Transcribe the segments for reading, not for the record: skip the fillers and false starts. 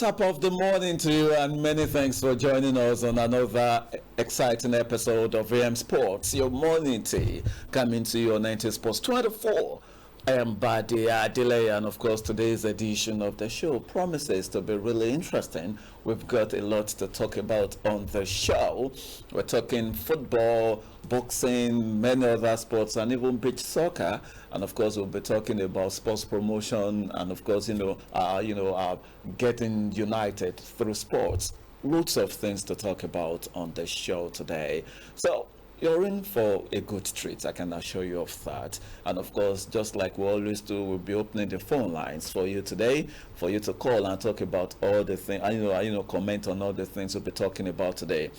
Top of the morning to you, and many thanks for joining us on another exciting episode of AM Sports, your morning tea, coming to you on 90 Sports 24. I am Bade Adeleye, and of course today's edition of the show promises to be really interesting. We've got a lot to talk about on the show. We're talking football, boxing, many other sports, and even beach soccer. And of course we'll be talking about sports promotion, and of course getting united through sports. Lots of things to talk about on the show today. So you're in for a good treat, I can assure you of that. And of course, just like we always do, we'll be opening the phone lines for you today, for you to call and talk about all the things, comment on all the things we'll be talking about today.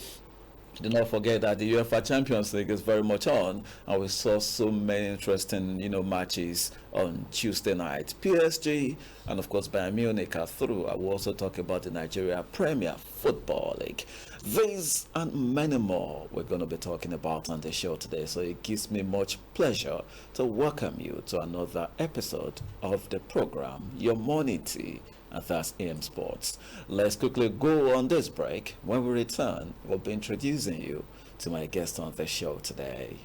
Do not forget that the UEFA Champions League is very much on, and we saw so many interesting, matches on Tuesday night. PSG and of course Bayern Munich are through. I will also talk about the Nigeria Premier Football League. These and many more we're going to be talking about on the show today. So it gives me much pleasure to welcome you to another episode of the program, Your Morning Tea, and that's AM Sports. Let's quickly go on this break. When we return, we'll be introducing you to my guest on the show today.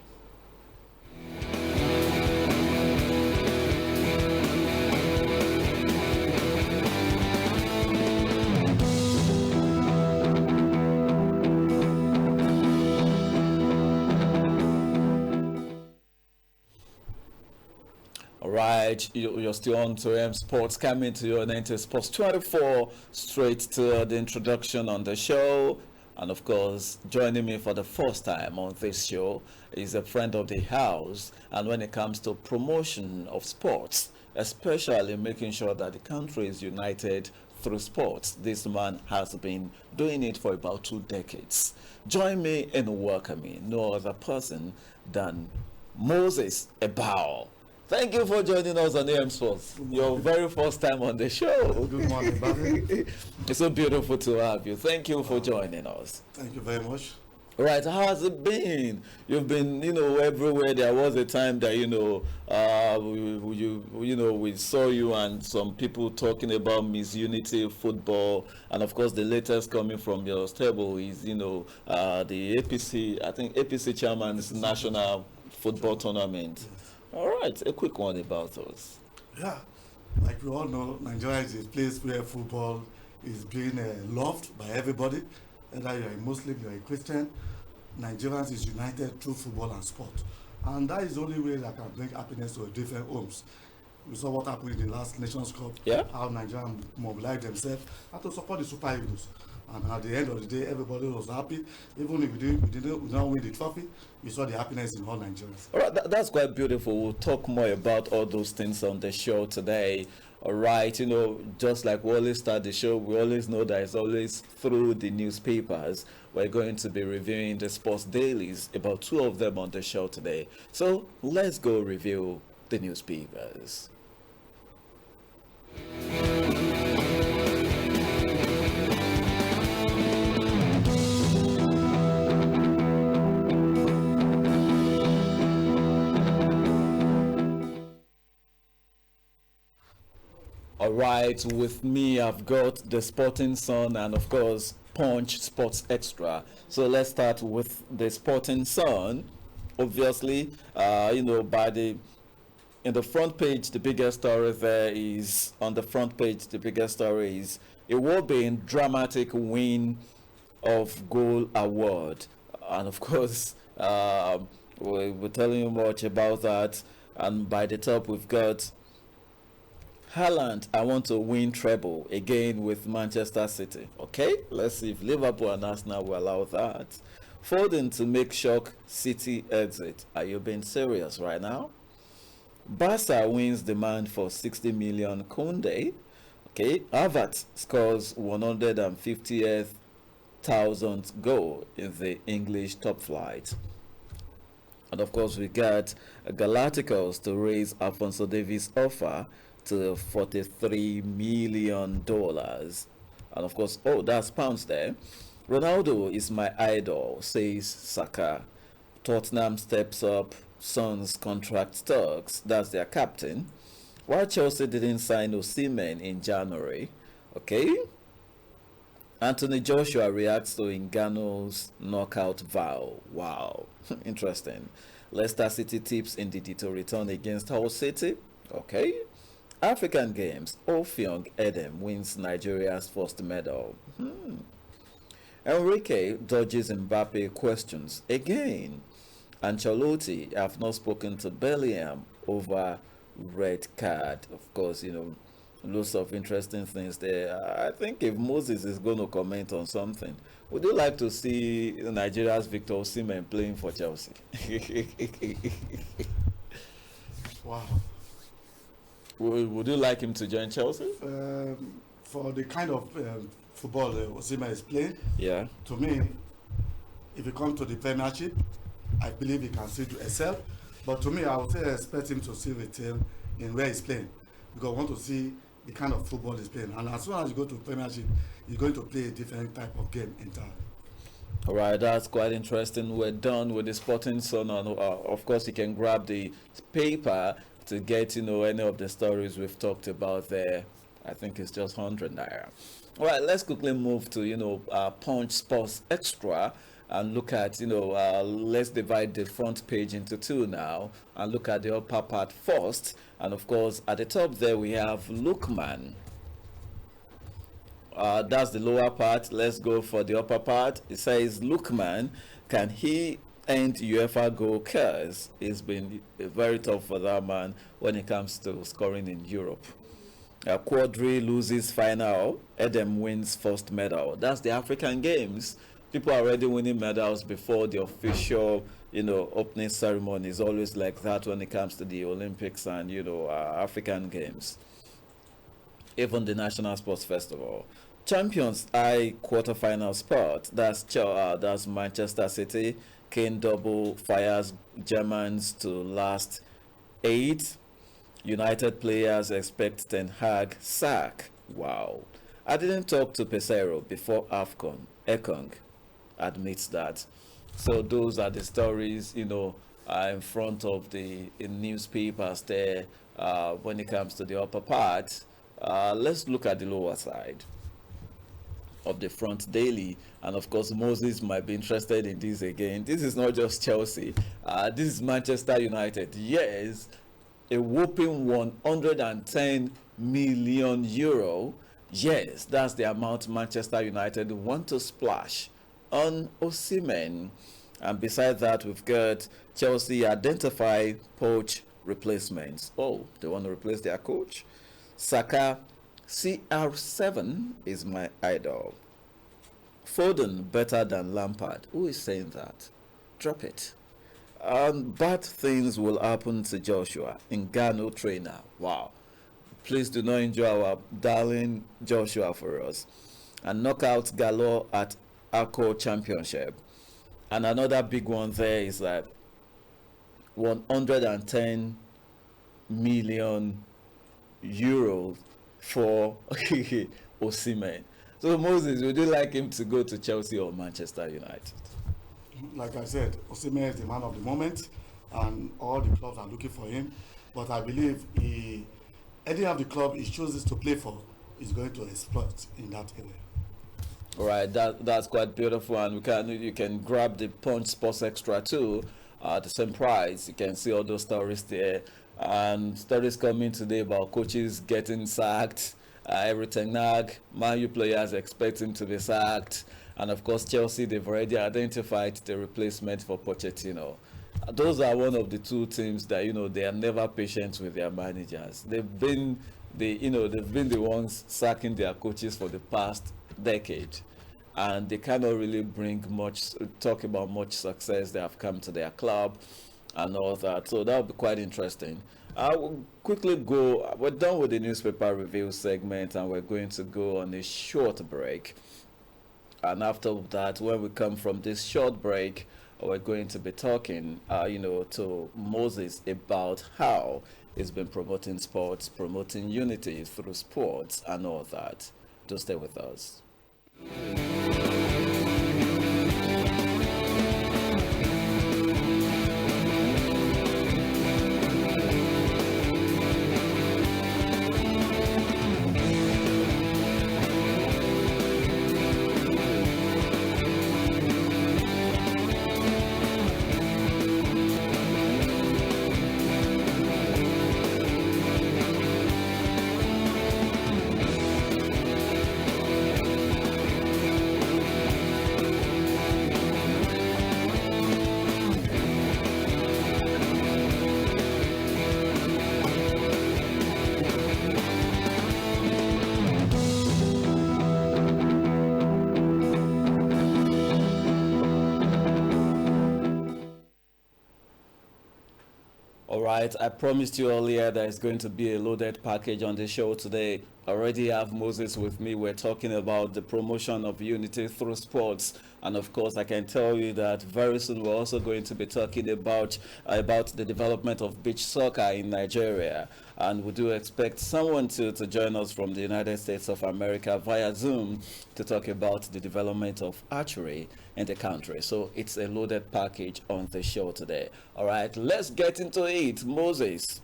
Right, you're still on to AM Sports, coming to your 90 Sports 24, straight to the introduction on the show. And of course, joining me for the first time on this show is a friend of the house. And when it comes to promotion of sports, especially making sure that the country is united through sports, this man has been doing it for about 2 decades. Join me in welcoming no other person than Moses Ebao. Thank you for joining us on AM Sports. Your very first time on the show. Good morning, Bobby. It's so beautiful to have you. Thank you for joining us. Thank you very much. Right, how has it been? You've been, everywhere. There was a time that, we saw you and some people talking about Miss Unity football, and of course the latest coming from your stable is, the APC. I think APC Chairman's National Football Tournament. All right, a quick one about those. Yeah, like we all know, Nigeria is a place where football is being loved by everybody. Whether you're a Muslim, you're a Christian, Nigerians is united through football and sport. And that is the only way that can bring happiness to different homes. We saw what happened in the last Nations Cup, how Nigerians mobilized themselves and to support the Super Eagles. And at the end of the day, everybody was happy. Even if we didn't win the trophy, we saw the happiness in all Nigerians. All right, that's quite beautiful. We'll talk more about all those things on the show today. All right, just like we always start the show, we always know that it's always through the newspapers. We're going to be reviewing the sports dailies, about 2 of them on the show today. So let's go review the newspapers. Alright, with me I've got the Sporting Sun and of course Punch Sports Extra. So let's start with the Sporting Sun. Obviously, in the front page, the biggest story there is, on the front page, the biggest story is a Wobbin dramatic win of goal award. And of course, we're telling you much about that. And by the top, we've got Haaland, I want to win treble again with Manchester City. Okay, let's see if Liverpool and Arsenal will allow that. Foden to make shock City exit. Are you being serious right now? Barca wins demand for 60 million Koundé. Okay, Havertz scores 150,000th goal in the English top flight. And of course, we got Galacticos to raise Alphonso Davies' offer to $43 million. And of course, that's pounds there. Ronaldo is my idol, says Saka. Tottenham steps up Son's contract talks. That's their captain. While Chelsea didn't sign Osimhen in January. Okay. Anthony Joshua reacts to Ngannou's knockout vow. Wow, interesting. Leicester City tips Ndidi to return against Hull City. Okay. African Games. Ofiong Edem wins Nigeria's first medal. Enrique dodges Mbappe questions again. Ancelotti have not spoken to Bellingham over red card. Of course, lots of interesting things there. I think if Moses is going to comment on something, would you like to see Nigeria's Victor Osimhen playing for Chelsea? Wow. Would you like him to join Chelsea? For the kind of football Osimhen is playing, Yeah. to me, if you come to the Premiership, I believe he can still excel. But to me, I would say expect him to still retain in where he's playing, because I want to see the kind of football he's playing. And as soon as you go to Premiership, you're going to play a different type of game entirely. All right, that's quite interesting. We're done with the Sporting Sun, and of course, you can grab the paper to get any of the stories we've talked about there. I think it's just 100 naira. All right, let's quickly move to Punch Sports Extra and look at let's divide the front page into two now and look at the upper part first. And of course, at the top there we have Lookman. That's the lower part. Let's go for the upper part. It says, Lookman, can he end UEFA goal curse? It's been very tough for that man when it comes to scoring in Europe. Quadri loses final. Edem wins first medal. That's the African Games. People are already winning medals before the official, opening ceremony. Is always like that when it comes to the Olympics and African Games. Even the National Sports Festival. Champions I quarterfinal spot. That's Manchester City. Kane double fires Germans to last 8. United players expect Ten Hag sack. Wow. I didn't talk to Pesero before AFCON. Ekong admits that. So those are the stories, in front of the newspapers there when it comes to the upper part. Let's look at the lower side of the front daily, and of course Moses might be interested in this again. This is not just Chelsea, this is Manchester United. Yes, a whopping 110 million euro. Yes, that's the amount Manchester United want to splash on Osimhen. And beside that, we've got Chelsea identify poach replacements. Oh, they want to replace their coach? Saka, CR7 is my idol. Foden better than Lampard. Who is saying that? Drop it. Bad things will happen to Joshua. Ngannou trainer. Wow. Please do not enjoy our darling Joshua for us. And knockouts galore at Archery Championship. And another big one there is that 110 million euros for Osimhen. So Moses, would you like him to go to Chelsea or Manchester United? Like I said, Osimhen is the man of the moment, and all the clubs are looking for him. But I believe any of the club he chooses to play for is going to exploit in that area. All right, that's quite beautiful, and you can grab the Punch Sports Extra too, the same price. You can see all those stories there, and stories coming today about coaches getting sacked. Everything Man U players expect him to be sacked, and of course Chelsea, they've already identified the replacement for Pochettino. Those are one of the two teams that they are never patient with their managers. They've been the ones sacking their coaches for the past decade, and they cannot really talk about much success they have come to their club and all that. So that will be quite interesting. I will quickly go. We're done with the newspaper review segment, and we're going to go on a short break. And after that, when we come from this short break, we're going to be talking, to Moses about how he's been promoting sports, promoting unity through sports, and all that. Do stay with us. right, I promised you earlier that it's going to be a loaded package on the show today. I already have Moses with me. We're talking about the promotion of unity through sports, and of course, I can tell you that very soon we're also going to be talking about the development of beach soccer in Nigeria, and we do expect someone to join us from the United States of America via Zoom to talk about the development of archery in the country. So it's a loaded package on the show today. All right, let's get into it. Moses,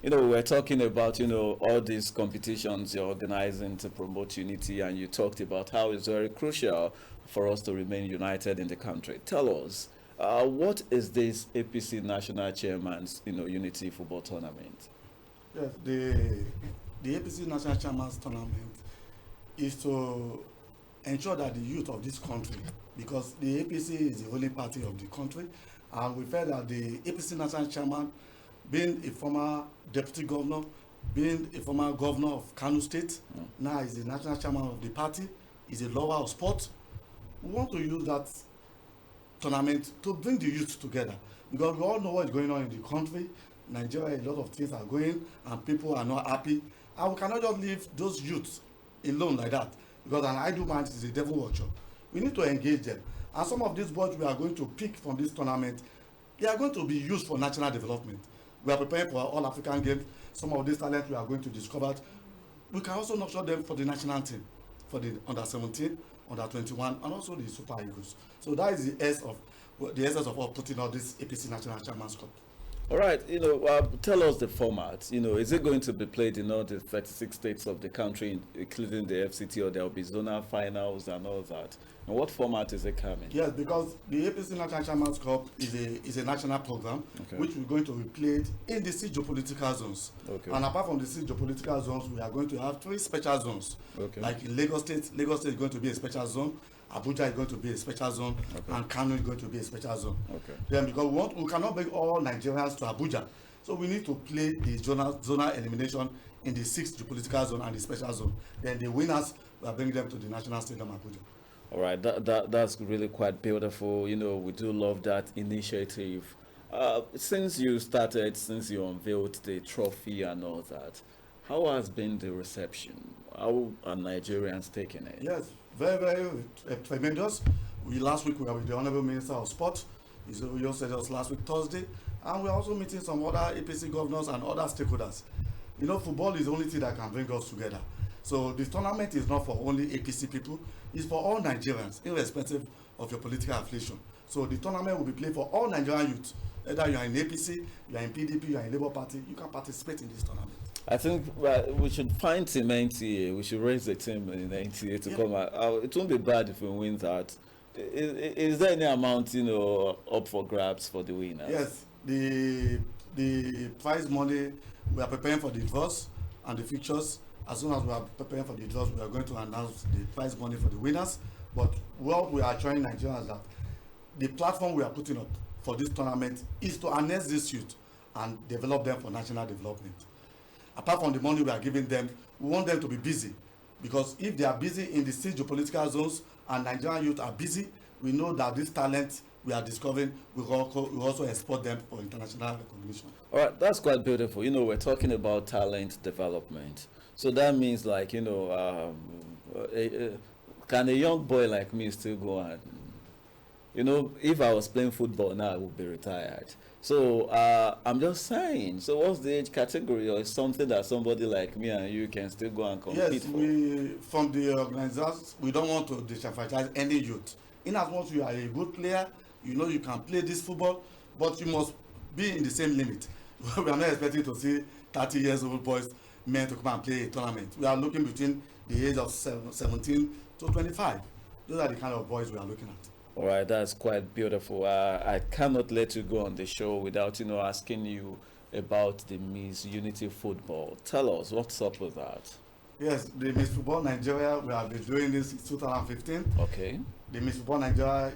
we're talking about, all these competitions you're organizing to promote unity, and you talked about how it's very crucial for us to remain united in the country. Tell us, what is this APC National Chairman's, Unity Football Tournament? Yes, the APC National Chairman's Tournament is to ensure that the youth of this country, because the APC is the ruling party of the country, and we felt that the APC National Chairman, being a former deputy governor, being a former governor of Kano State, now is the national chairman of the party, is a lover of sport. We want to use that tournament to bring the youth together, because we all know what's going on in the country. Nigeria, a lot of things are going, and people are not happy, and we cannot just leave those youths alone like that, because an idle mind is a devil watcher. We need to engage them, and some of these boys we are going to pick from this tournament, they are going to be used for national development. We are preparing for all African games. Some of these talents we are going to discover. We can also nurture them for the national team, for the under 17, under 21, and also the Super Eagles. So that is the essence of putting all this APC National Chairman's Cup. All right, tell us the format. Is it going to be played in all the 36 states of the country, including the FCT, or there will be zonal finals and all that? And what format is it coming? Yes, because the APC National Chairman's Cup is a national program, okay, which we're going to be played in the 6 geopolitical zones. Okay. And apart from the 6 geopolitical zones, we are going to have 3 special zones. Okay. Like in Lagos State is going to be a special zone. Abuja is going to be a special zone, okay, and Kano is going to be a special zone. Okay. Then because we cannot bring all Nigerians to Abuja, so we need to play the zonal elimination in the 6th geopolitical zone and the special zone. Then the winners, we are bringing them to the national stadium Abuja. All right, that's really quite beautiful. We do love that initiative. Since you unveiled the trophy and all that, how has been the reception? How are Nigerians taking it? Yes, very, very tremendous. Last week we were with the Honorable Minister of Sport. He also said us last week Thursday, and we're also meeting some other APC governors and other stakeholders. Football is the only thing that can bring us together. So the tournament is not for only APC people, it's for all Nigerians, irrespective of your political affiliation. So the tournament will be played for all Nigerian youth. Whether you are in APC, you are in PDP, you are in Labour Party, you can participate in this tournament. I think we should find Team NTA. We should raise the team in NTA to come out. It won't be bad if we win that. Is there any amount, up for grabs for the winners? Yes, the prize money, we are preparing for the draws and the fixtures. As soon as we are preparing for the draws, we are going to announce the prize money for the winners. But what we are showing Nigerians that the platform we are putting up for this tournament is to harness this youth and develop them for national development. Apart from the money we are giving them, we want them to be busy, because if they are busy in the 6 geopolitical zones and Nigerian youth are busy, we know that this talent we are discovering will also export them for international recognition. All right, that's quite beautiful. We're talking about talent development. So that means, like, can a young boy like me still go and, if I was playing football now, I would be retired. So I'm just saying, so what's the age category, or is something that somebody like me and you can still go and compete for? Yes, from the organizers, we don't want to disenfranchise any youth. In as much as you are a good player, you can play this football, but you must be in the same limit. We are not expecting to see 30 years old boys meant to come and play a tournament. We are looking between the age of 17 to 25. Those are the kind of boys we are looking at. All right, that's quite beautiful. I cannot let you go on the show without, asking you about the Miss Unity Football. Tell us, what's up with that? Yes, the Miss Football Nigeria, we have been doing this since 2015. Okay. The Miss Football Nigeria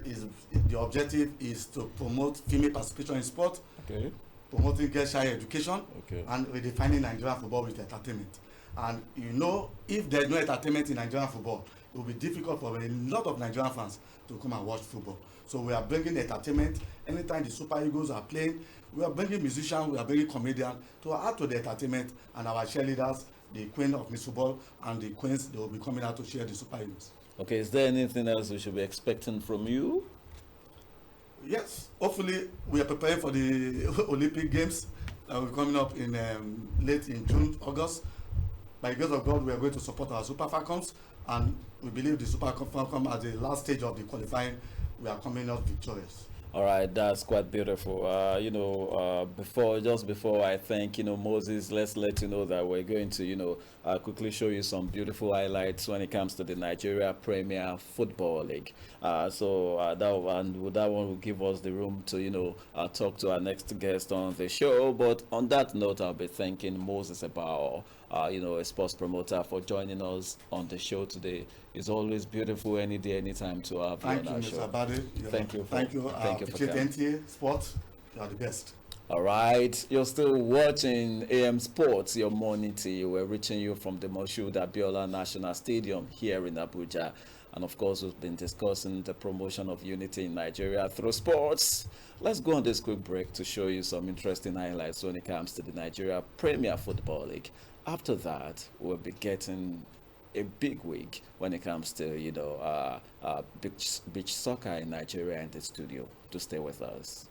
the objective is to promote female participation in sport, okay, promoting girl child education, okay, and redefining Nigerian football with entertainment. And you know, if there's no entertainment in Nigerian football, it will be difficult for a lot of Nigerian fans to come and watch football. So we are bringing entertainment. Anytime the Super Eagles are playing, we are bringing musicians, we are bringing comedians to add to the entertainment, and our cheerleaders, the Queen of Miss Football and the Queens, they will be coming out to cheer the Super Eagles. Okay, is there anything else we should be expecting from you? Yes, hopefully we are preparing for the Olympic Games that will be coming up in late in June, August. By the grace of God, we are going to support our Super Falcons, and we believe the Super Falcons at the last stage of the qualifying, we are coming out victorious. All right, that's quite beautiful. Before I thank Moses, let's let you know that we're going to quickly show you some beautiful highlights when it comes to the Nigeria Premier Football League. That one will give us the room to talk to our next guest on the show. But on that note, I'll be thanking Moses about a sports promoter for joining us on the show today. It's always beautiful any day, anytime to have you on our show. Bade. Thank you. Thank you. Thank you for coming. NTA Sports, you are the best. All right, you're still watching AM Sports, your morning tea. We're reaching you from the Moshood Abiola National Stadium here in Abuja. And of course, we've been discussing the promotion of unity in Nigeria through sports. Let's go on this quick break to show you some interesting highlights when it comes to the Nigeria Premier Football League. After that, we'll be getting a big week when it comes to beach soccer in Nigeria in the studio. To stay with us.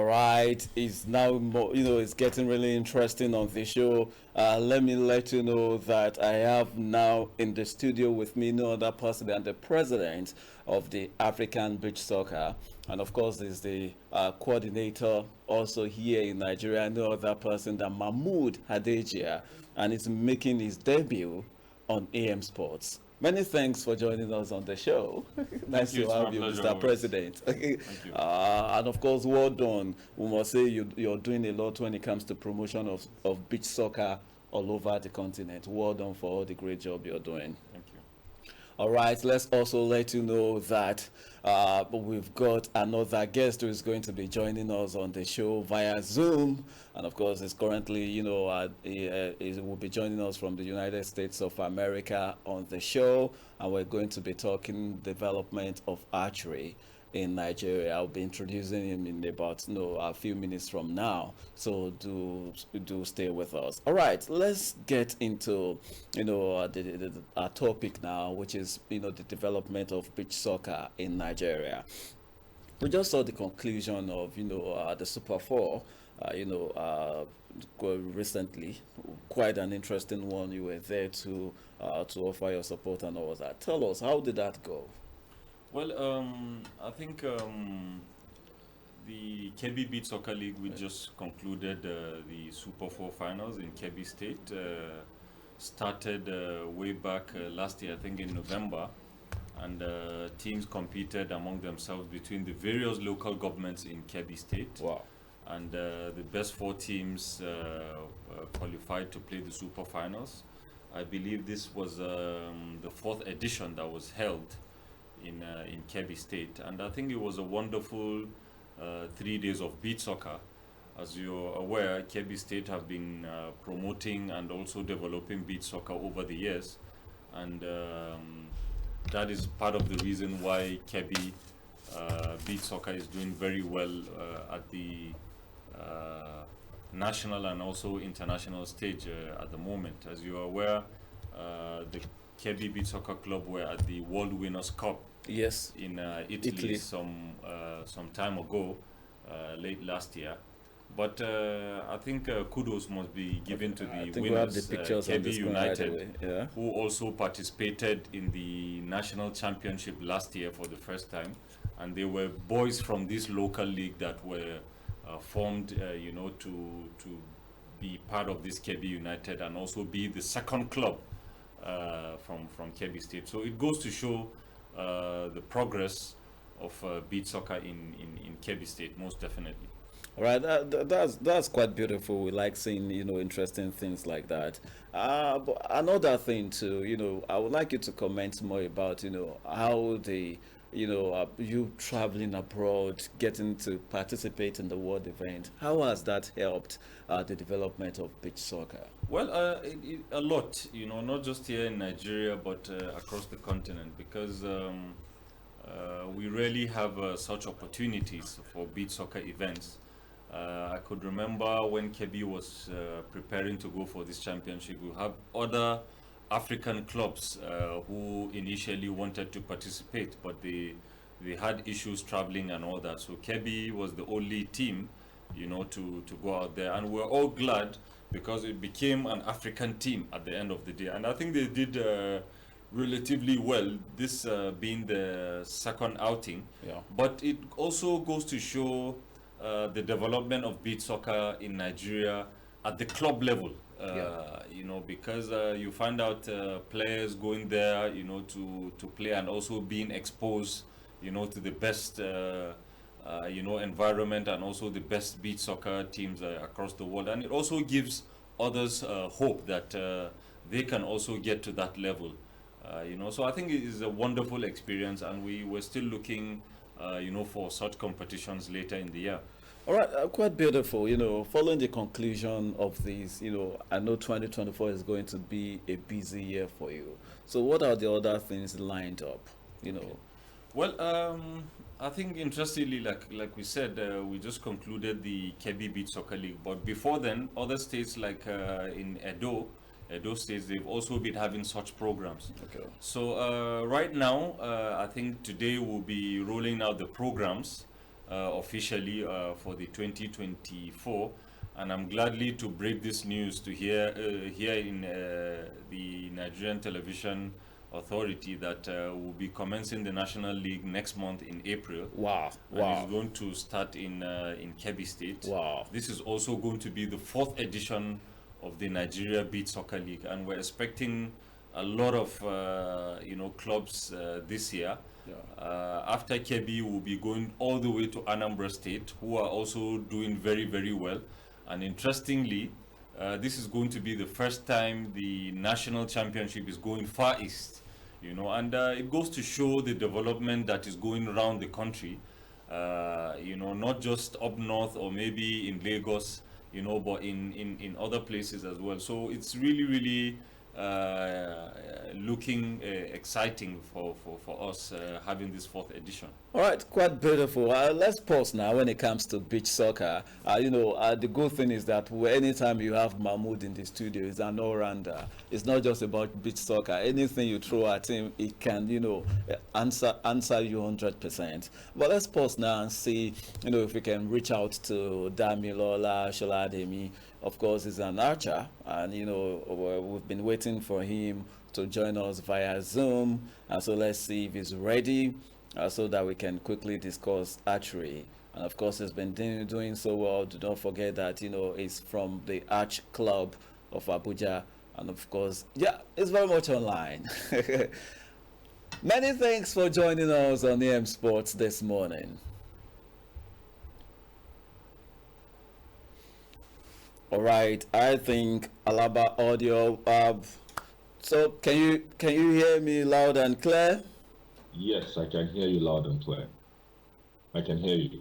All right, it's now more, it's getting really interesting on the show. Let me let you know that I have now in the studio with me no other person than the president of the African Beach Soccer, and of course, is the coordinator also here in Nigeria. No other person than Mahmoud Hadejia, and he's making his debut on AM Sports. Many thanks for joining us on the show. Nice you. to It's my have you, pleasure Mr. always. President. Thank you. And of course, well done. We must say you're doing a lot when it comes to promotion of beach soccer all over the continent. Well done for all the great job you're doing. Thank you. All right, let's also let you know that we've got another guest who is going to be joining us on the show via Zoom. And of course, is currently, he will be joining us from the United States of America on the show. And we're going to be talking development of archery in Nigeria. I'll be introducing him in about a few minutes from now. So do stay with us. All right, let's get into our topic now, which is the development of beach soccer in Nigeria. We just saw the conclusion of the Super Four. Recently, quite an interesting one. You were there to offer your support and all that. Tell us, how did that go? Well, I think the Kebbi Beach Soccer League, we just concluded the Super 4 finals in Kebbi State. Started way back last year, I think in November. And teams competed among themselves between the various local governments in Kebbi State. Wow. And the best 4 teams qualified to play the Super Finals. I believe this was the 4th edition that was held in Kebbi State, and I think it was a wonderful 3 days of beach soccer. As you're aware, Kebbi State have been promoting and also developing beach soccer over the years, and that is part of the reason why Kebbi beach soccer is doing very well at the national and also international stage at the moment. As you are aware, the Kebbi Beach Soccer Club were at the World Winners' Cup Yes. in Italy some time ago, late last year. But I think kudos must be given to I the think we have winners, the pictures on Kebbi the screen right United, away. Yeah. who also participated in the national championship last year for the first time. And they were boys from this local league that were formed, to be part of this Kebbi United and also be the second club from Kebbi State. So it goes to show the progress of beach soccer in Kebbi State, most definitely. All right, that's quite beautiful. We like seeing interesting things like that. But another thing too, I would like you to comment more about how you traveling abroad, getting to participate in the world event. How has that helped the development of beach soccer? Well, a lot, not just here in Nigeria, but across the continent, because we rarely have such opportunities for beach soccer events. I could remember when Kebbi was preparing to go for this championship, we have other African clubs who initially wanted to participate, but they had issues traveling and all that. So Kebbi was the only team, to go out there, and we're all glad because it became an African team at the end of the day. And I think they did relatively well, this being the second outing. Yeah. But it also goes to show the development of beach soccer in Nigeria at the club level. Because you find out players going there, to play and also being exposed, to the best, environment and also the best beach soccer teams across the world. And it also gives others hope that they can also get to that level. So I think it is a wonderful experience, and we were still looking, for such competitions later in the year. All right, quite beautiful. Following the conclusion of these, I know 2024 is going to be a busy year for you. So, what are the other things lined up? Well, I think interestingly, like we said, we just concluded the Kebbi Beach Soccer League. But before then, other states like in Edo states, they've also been having such programs. Okay. So right now, I think today we'll be rolling out the programs officially for the 2024, and I'm gladly to break this news to here in the Nigerian Television Authority that will be commencing the National League next month in April. Wow, And wow, it's going to start in Kebbi State. wow. This is also going to be the fourth edition of the Nigeria Beach Soccer League, and we're expecting a lot of clubs this year. Yeah. After Kebbi, we'll be going all the way to Anambra State, who are also doing very, very well. And interestingly, this is going to be the first time the national championship is going far east, and it goes to show the development that is going around the country, not just up north or maybe in Lagos, but in other places as well. So it's really, really looking exciting for us having this fourth edition. All right, quite beautiful. Let's pause now when it comes to beach soccer. The good thing is that anytime you have Mahmoud in the studio, it's an all-rounder. It's not just about beach soccer. Anything you throw at him, it can, answer you 100%. But let's pause now and see, if we can reach out to Damilola Sholademi. Of course, he's an archer, and, we've been waiting for him to join us via Zoom. And so let's see if he's ready. So that we can quickly discuss archery. And of course, he's been doing so well. Do not forget that, he's from the Arch Club of Abuja. And of course, it's very much online. Many thanks for joining us on EM Sports this morning. All right, I think Alaba audio. So can you hear me loud and clear? Yes, I can hear you loud and clear. I can hear you.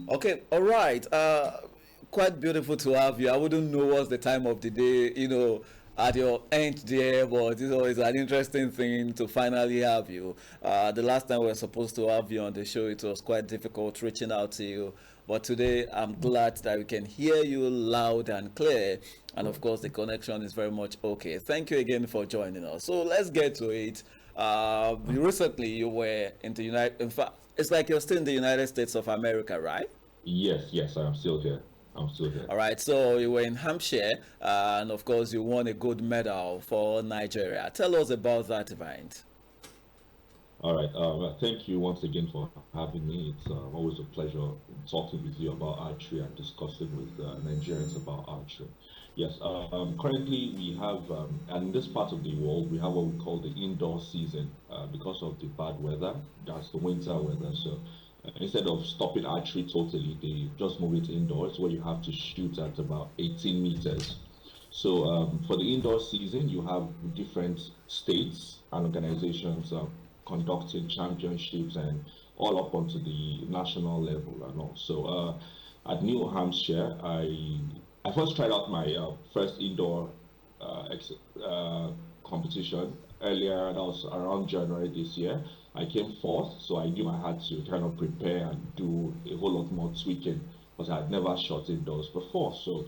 Okay, all right. Quite beautiful to have you. I wouldn't know what's the time of the day, at your end there, but it's an interesting thing to finally have you. The last time we were supposed to have you on the show, it was quite difficult reaching out to you. But today, I'm glad that we can hear you loud and clear. And of course, the connection is very much okay. Thank you again for joining us. So let's get to it. Recently, you were in the in fact, it's like you're still in the United States of America, right? Yes, I am still here. I'm still here. All right, so you were in Hampshire, and of course, you won a gold medal for Nigeria. Tell us about that event. All right. Thank you once again for having me. It's always a pleasure talking with you about archery and discussing with Nigerians about archery. Yes, currently we have, and in this part of the world, we have what we call the indoor season because of the bad weather. That's the winter weather. So instead of stopping archery totally, they just move it indoors where you have to shoot at about 18 meters. So for the indoor season, you have different states and organizations conducting championships and all up onto the national level and all. So at New Hampshire, I first tried out my first indoor competition earlier. That was around January this year. I came fourth, so I knew I had to kind of prepare and do a whole lot more tweaking because I had never shot indoors before. So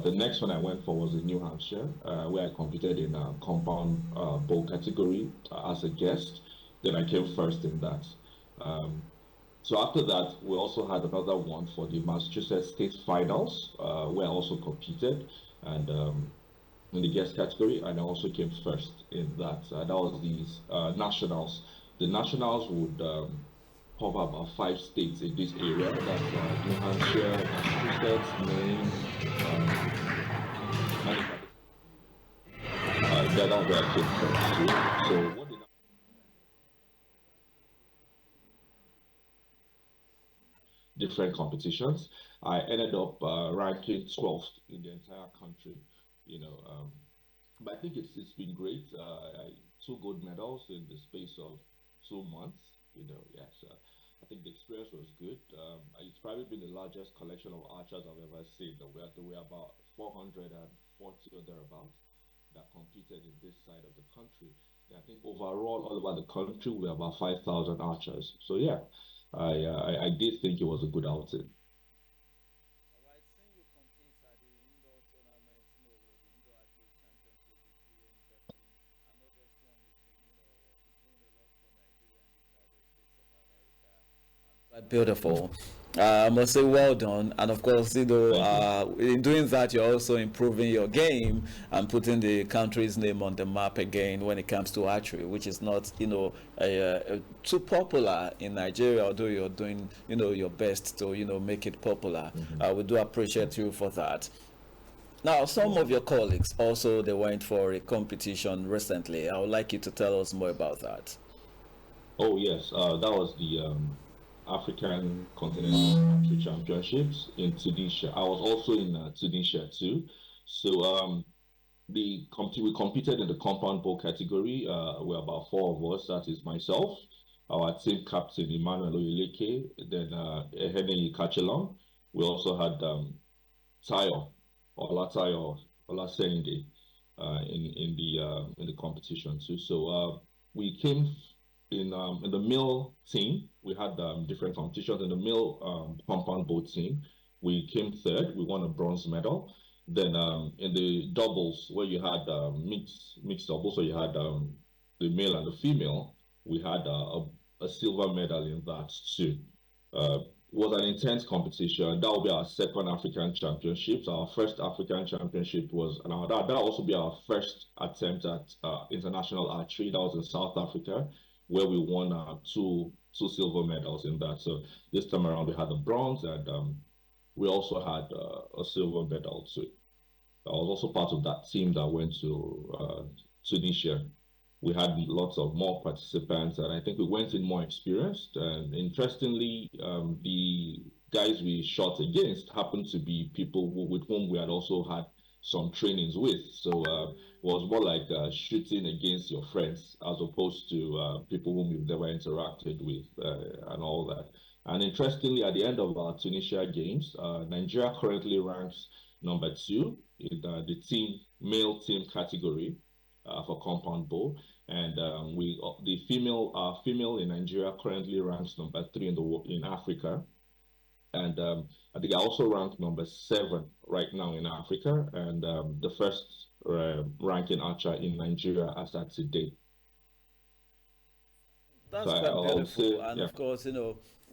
the next one I went for was in New Hampshire, where I competed in a compound bow category as a guest. Then I came first in that. So after that, we also had another one for the Massachusetts State Finals, where I also competed, and in the guest category, and I also came first in that. That was the nationals. The nationals would cover about 5 states in this area. That's New Hampshire, Massachusetts, Maine, that was where I came first. So what did different competitions. I ended up ranking 12th in the entire country, you know. But I think it's been great. 2 gold medals in the space of 2 months, you know. Yes, I think the experience was good. It's probably been the largest collection of archers I've ever seen. We're about 440 or thereabouts that competed in this side of the country. I think overall, all over the country, we're about 5,000 archers. So yeah, I did think it was a good outing. Beautiful. I must say, well done. And of course, Thank you. in doing that, you're also improving your game and putting the country's name on the map again when it comes to archery, which is not, too popular in Nigeria, although you're doing, your best to, make it popular. Hmm. We do appreciate you for that. Now, some of your colleagues also, they went for a competition recently. I would like you to tell us more about that. Oh yes, that was the African Continental Archery Championships in Tunisia. I was also in Tunisia too. So we competed in the compound bow category. We're about four of us. That is myself, our team captain Emmanuel Oyeleke, then Ehene Kachelon. We also had Tayo, Tayo, Olasende, in the competition too. So we came in the male team. We had different competitions in the male compound boat team. We came third. We won a bronze medal. Then in the doubles, where you had mixed doubles, so you had the male and the female, we had a silver medal in that too. Uh, was an intense competition. That will be our second African Championships. Our first African Championship was, and that also be our first attempt at international archery. That was in South Africa, where we won two silver medals in that. So this time around we had the bronze, and we also had a silver medal too. I was also part of that team that went to Tunisia. We had lots of more participants, and I think we went in more experienced. And interestingly, the guys we shot against happened to be people with whom we had also had some trainings with. So it was more like shooting against your friends as opposed to people whom you've never interacted with and all that. And interestingly, at the end of our Tunisia games, Nigeria currently ranks number two in the team male team category for compound bow, and we the female in Nigeria currently ranks number three in Africa, and I think I also ranked number seven right now in Africa, and the first ranking archer in Nigeria as at today. So That's I quite would beautiful. say, And yeah. of course,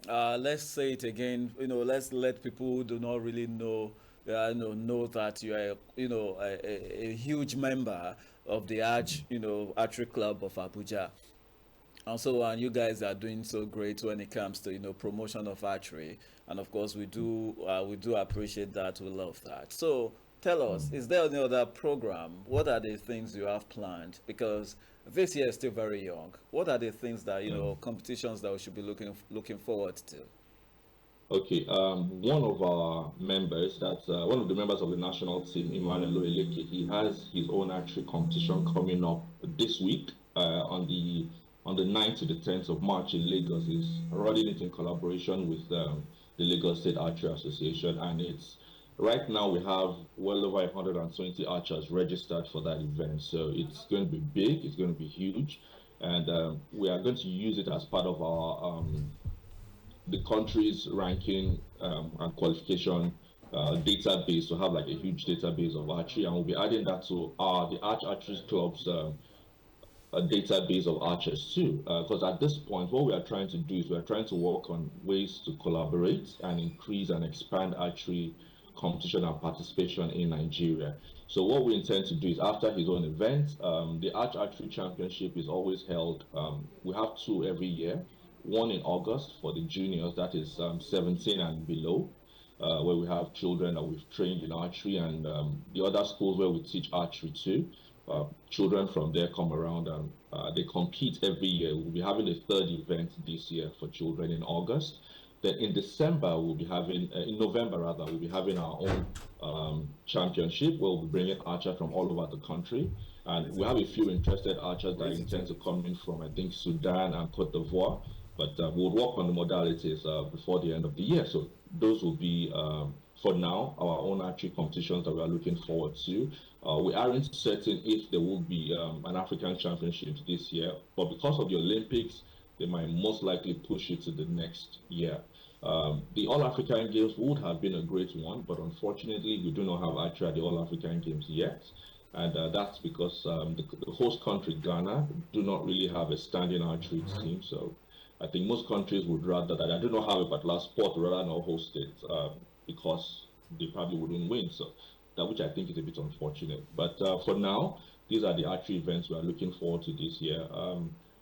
let's say it again, let's let people who do not really know, know that you are, a huge member of the Archery Club of Abuja. And you guys are doing so great when it comes to, promotion of archery. And of course, we do appreciate that. We love that. So tell us, Mm. is there any other program? What are the things you have planned? Because this year is still very young. What are the things that, Yeah. competitions that we should be looking forward to? Okay, one of our members, that's one of the members of the national team, Emmanuel Loeleke, he has his own archery competition coming up this week on the 9th to the 10th of March in Lagos. He's running it in collaboration with the Lagos State Archery Association, and it's right now we have well over 120 archers registered for that event. So it's going to be big, it's going to be huge, and we are going to use it as part of our the country's ranking and qualification database to have like a huge database of archery, and we'll be adding that to the Archery Club's a database of archers too. Because at this point, what we are trying to do is we are trying to work on ways to collaborate and increase and expand archery competition and participation in Nigeria. So what we intend to do is after his own event, the Archery Championship is always held. We have two every year. One in August for the juniors, that is 17 and below, where we have children that we've trained in archery, and the other schools where we teach archery too. Children from there come around and they compete every year. We'll be having a third event this year for children in August. Then in December, in November rather, we'll be having our own championship where we'll be bringing archers from all over the country. And we have a few interested archers that intend to come in from, I think, Sudan and Cote d'Ivoire. But we'll work on the modalities before the end of the year. So those will be, for now, our own archery competitions that we are looking forward to. We aren't certain if there will be an African Championship this year, but because of the Olympics, they might most likely push it to the next year. The All African Games would have been a great one, but unfortunately, we do not have archery at the All African Games yet. And that's because the host country, Ghana, do not really have a standing archery team. So I think most countries would rather that. I don't know how a particular sport would rather not host it because they probably wouldn't win. So that, which I think is a bit unfortunate. But for now, these are the archery events we are looking forward to this year.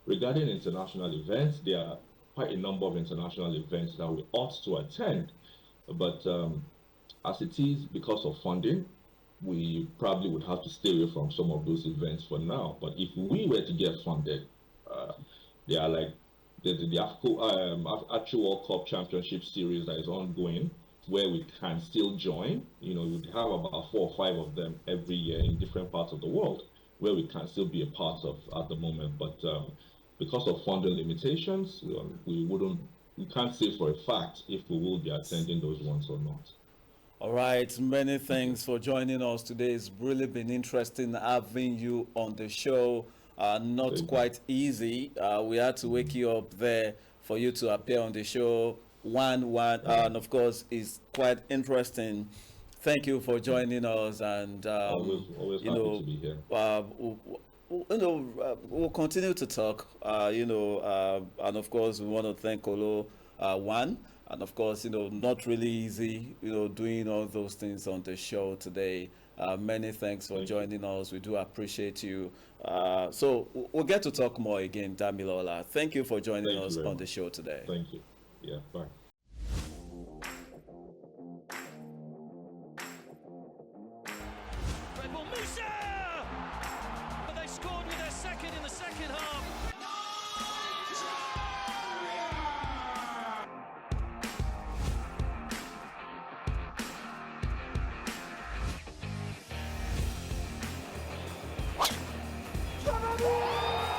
Regarding international events, there are quite a number of international events that we ought to attend. But as it is, because of funding, we probably would have to stay away from some of those events for now. But if we were to get funded, they are like there's the Archery World Cup Championship Series that is ongoing, where we can still join. You know, we have about 4 or 5 of them every year in different parts of the world, where we can still be a part of at the moment. But because of funding limitations, we can't say for a fact if we will be attending those ones or not. All right, many thanks for joining us today. It's really been interesting having you on the show. Not quite easy. We had to wake you up there for you to appear on the show. And of course, it's quite interesting. Thank you for joining us, and always you happy know, to be here. we'll continue to talk. And of course, we want to thank Olo One. And of course, not really easy, doing all those things on the show today. Many thanks for joining us. We do appreciate you. So we'll get to talk more again, Damilola. Thank you for joining us on the show today. Thank you. Yeah, bye. But they scored with their second in the second half.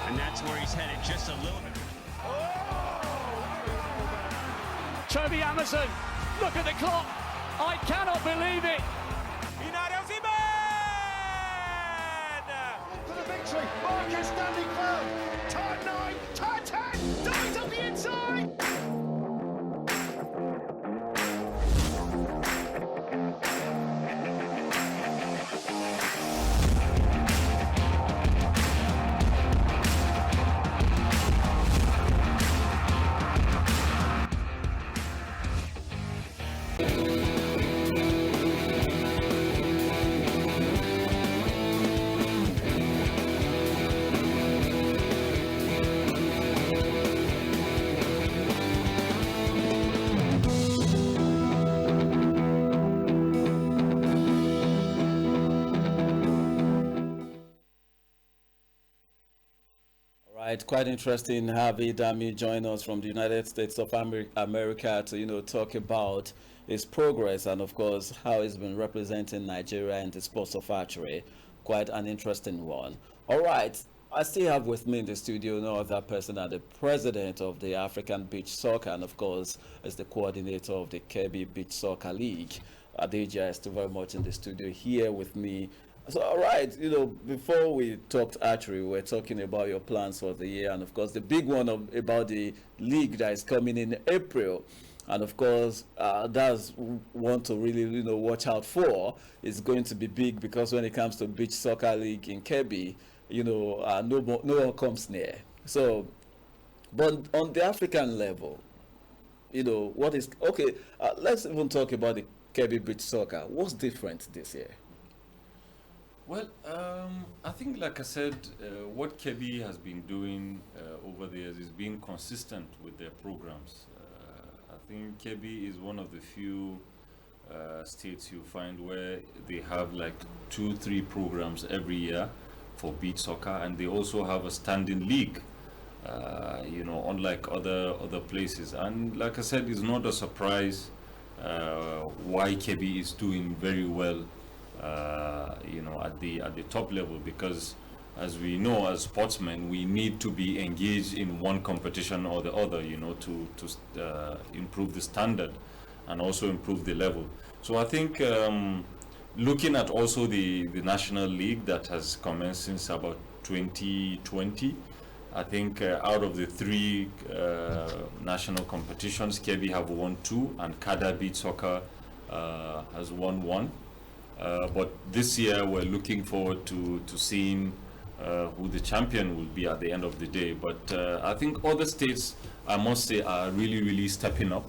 And that's where he's headed, just a little bit. Toby Amazon, look at the clock. I cannot believe it. For the victory, Marcus standing firm. Turn 9, turn 10, dives up the inside. Right, quite interesting having Dami join us from the United States of America to talk about his progress and of course how he's been representing Nigeria in the sports of archery. Quite an interesting one. All right, I still have with me in the studio no other person than the president of the African Beach Soccer and of course is the coordinator of the KB Beach Soccer League. Adija is still very much in the studio here with me. So, all right, before we talked archery, we were talking about your plans for the year, and of course, the big one about the league that is coming in April, and of course, that's one to really, watch out for. It's going to be big because when it comes to beach soccer league in Kebbi, no one comes near. So, but on the African level, what is okay? Let's even talk about the Kebbi beach soccer. What's different this year? Well, I think, like I said, what KB has been doing over the years is being consistent with their programs. I think KB is one of the few states you find where they have like 2-3 programs every year for beach soccer, and they also have a standing league. Unlike other places. And like I said, it's not a surprise why KB is doing very well. At the top level, because as we know, as sportsmen, we need to be engaged in one competition or the other, to improve the standard and also improve the level. So I think looking at also the National League that has commenced since about 2020, I think out of the 3 national competitions, KB have won 2 and Kada Beach Soccer has won 1. But this year we're looking forward to seeing who the champion will be at the end of the day. But I think other states, I must say, are really, really stepping up.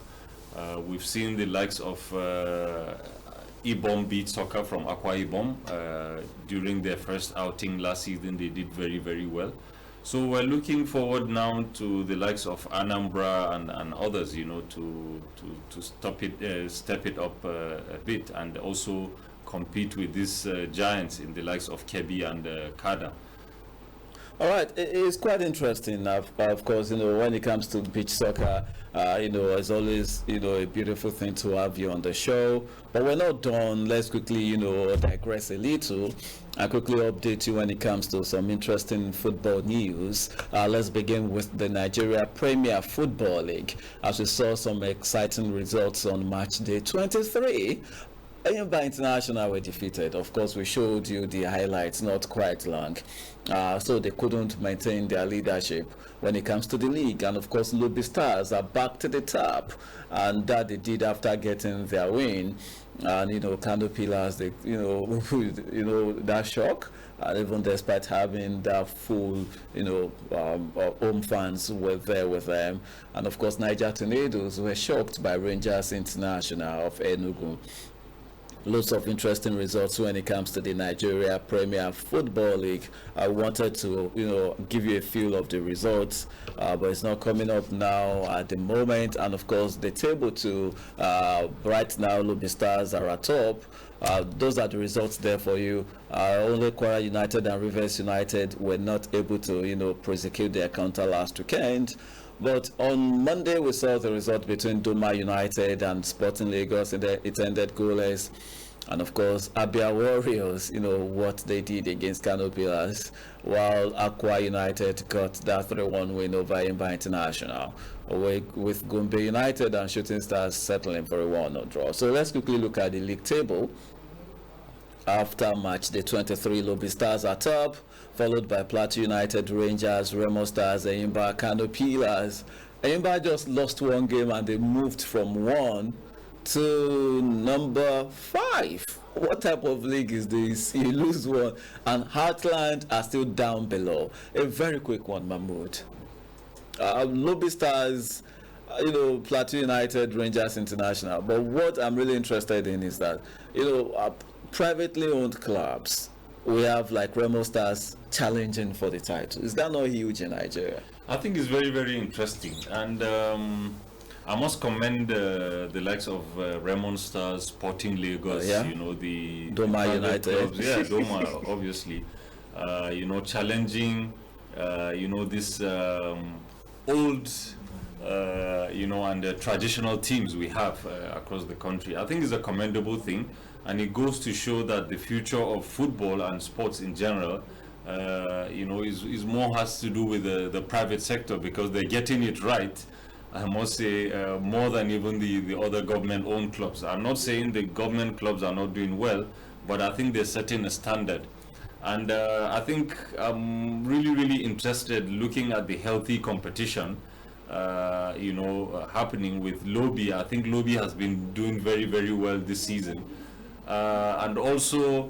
We've seen the likes of Ibom beat soccer from Akwa Ibom during their first outing last season. They did very, very well. So we're looking forward now to the likes of Anambra and others, to step it up a bit, and also compete with these giants in the likes of Kebbi and Kada. All right, it's quite interesting. Of course, when it comes to beach soccer, it's always, a beautiful thing to have you on the show. But we're not done. Let's quickly, digress a little and quickly update you when it comes to some interesting football news. Let's begin with the Nigeria Premier Football League, as we saw some exciting results on match day 23. Ayimba International were defeated. Of course, we showed you the highlights, not quite long. So they couldn't maintain their leadership when it comes to the league. And of course, Lobby Stars are back to the top. And that they did after getting their win. And, Kano Pillars, they, that shock. And even despite having that full, home fans were there with them. And of course, Niger Tornadoes were shocked by Rangers International of Enugu. Lots of interesting results when it comes to the Nigeria Premier Football League. I wanted to, give you a feel of the results, but it's not coming up now at the moment. And of course, the table too, right now, Lobby Stars are at top. Those are the results there for you. Only Kwara United and Rivers United were not able to, prosecute their counter last weekend. But on Monday, we saw the result between Doma United and Sporting Lagos, and it ended goalless. And of course, Abia Warriors, what they did against Kano Pillars, while Akwa United got that 3-1 win over Imba International, with Gombe United and Shooting Stars settling for a 1-0 draw. So let's quickly look at the league table. After match day 23, Lobby Stars are top, followed by Plateau United, Rangers, Remo Stars, Ayimba, Kano Pillars. Ayimba just lost one game and they moved from 1 to number 5. What type of league is this? You lose one, and Heartland are still down below. A very quick one, Mahmood. Lobby Stars, Plateau United, Rangers International. But what I'm really interested in is that, privately owned clubs, we have like Remo Stars challenging for the title. Is that not huge in Nigeria? I think it's very, very interesting. And I must commend the likes of Remo Stars, Sporting Lagos, the Doma United. Clubs. Yeah, Doma, obviously. Challenging, this old, and the traditional teams we have across the country. I think it's a commendable thing. And it goes to show that the future of football and sports in general, is more has to do with the private sector, because they're getting it right. I must say, more than even the other government-owned clubs. I'm not saying the government clubs are not doing well, but I think they're setting a standard. And I think I'm really, really interested looking at the healthy competition, happening with Lobby. I think Lobby has been doing very, very well this season. And also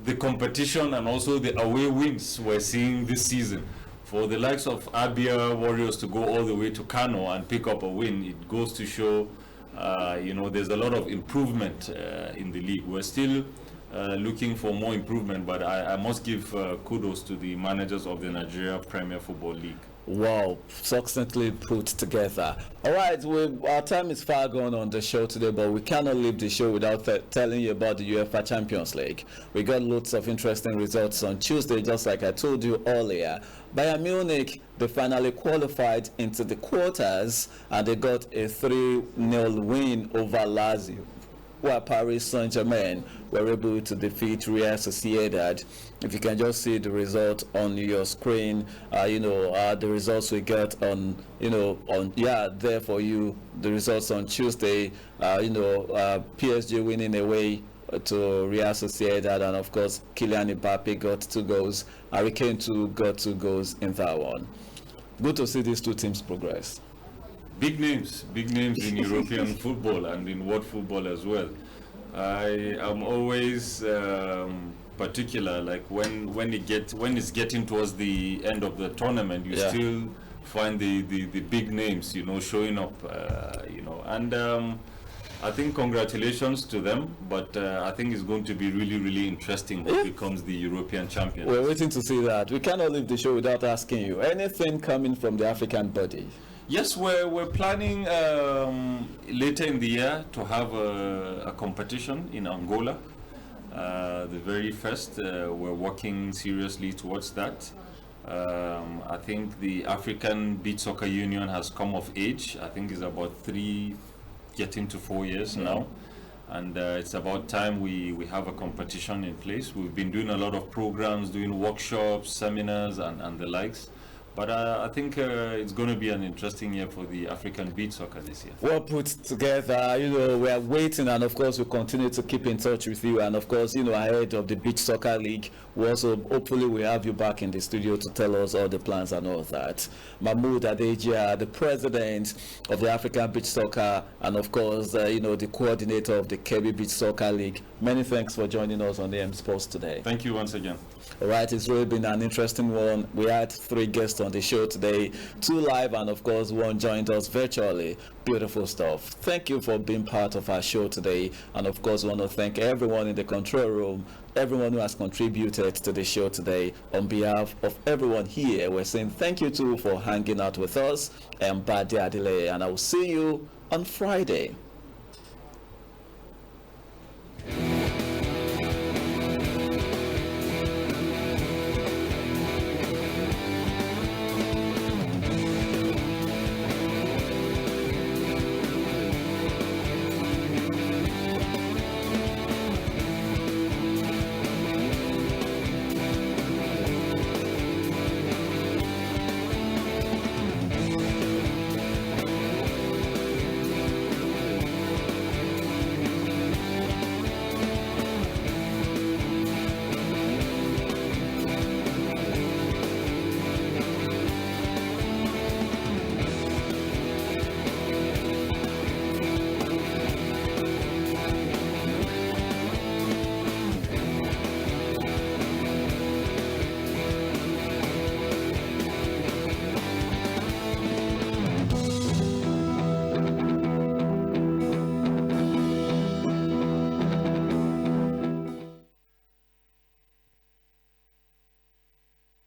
the competition and also the away wins we're seeing this season. For the likes of Abia Warriors to go all the way to Kano and pick up a win, it goes to show, there's a lot of improvement in the league. We're still looking for more improvement, but I must give kudos to the managers of the Nigeria Premier Football League. Wow, succinctly put together. All right, our time is far gone on the show today, but we cannot leave the show without telling you about the UEFA Champions League. We got lots of interesting results on Tuesday, just like I told you earlier. Bayern Munich, they finally qualified into the quarters, and they got a 3-0 win over Lazio, while Paris Saint-Germain were able to defeat Real Sociedad. If you can just see the result on your screen, the results we got there for you. The results on Tuesday, PSG winning away to Real Sociedad, and of course Kylian Mbappe got 2 goals. Harry Kane too got 2 goals in that one. Good to see these two teams progress. Big names in European football and in world football as well. I am always particular, like when it's getting towards the end of the tournament, you still find the big names, showing up, and I think congratulations to them, but I think it's going to be really, really interesting who becomes the European champion. We're waiting to see that. We cannot leave the show without asking you, anything coming from the African body? Yes, we're planning later in the year to have a competition in Angola. The very first, we're working seriously towards that. I think the African Beach Soccer Union has come of age. I think it's about 3 getting to 4 years now, and it's about time we have a competition in place. We've been doing a lot of programs, doing workshops, seminars, and the likes. But I think it's going to be an interesting year for the African beach soccer this year. Well put together. We are waiting, and of course we continue to keep in touch with you. And of course, ahead of the Beach Soccer League, we also hopefully we have you back in the studio to tell us all the plans and all that. Mahmoud Adejiah, the president of the African Beach Soccer, and of course, the coordinator of the Kebbi Beach Soccer League. Many thanks for joining us on the M Sports today. Thank you once again. All right, it's really been an interesting one. We had 3 guests on the show today, 2 live, and of course 1 joined us virtually. Beautiful stuff. Thank you for being part of our show today, and of course we want to thank everyone in the control room, everyone who has contributed to the show today. On behalf of everyone here, we're saying thank you too for hanging out with us. I'm Bade Adeleye, and I will see you on Friday.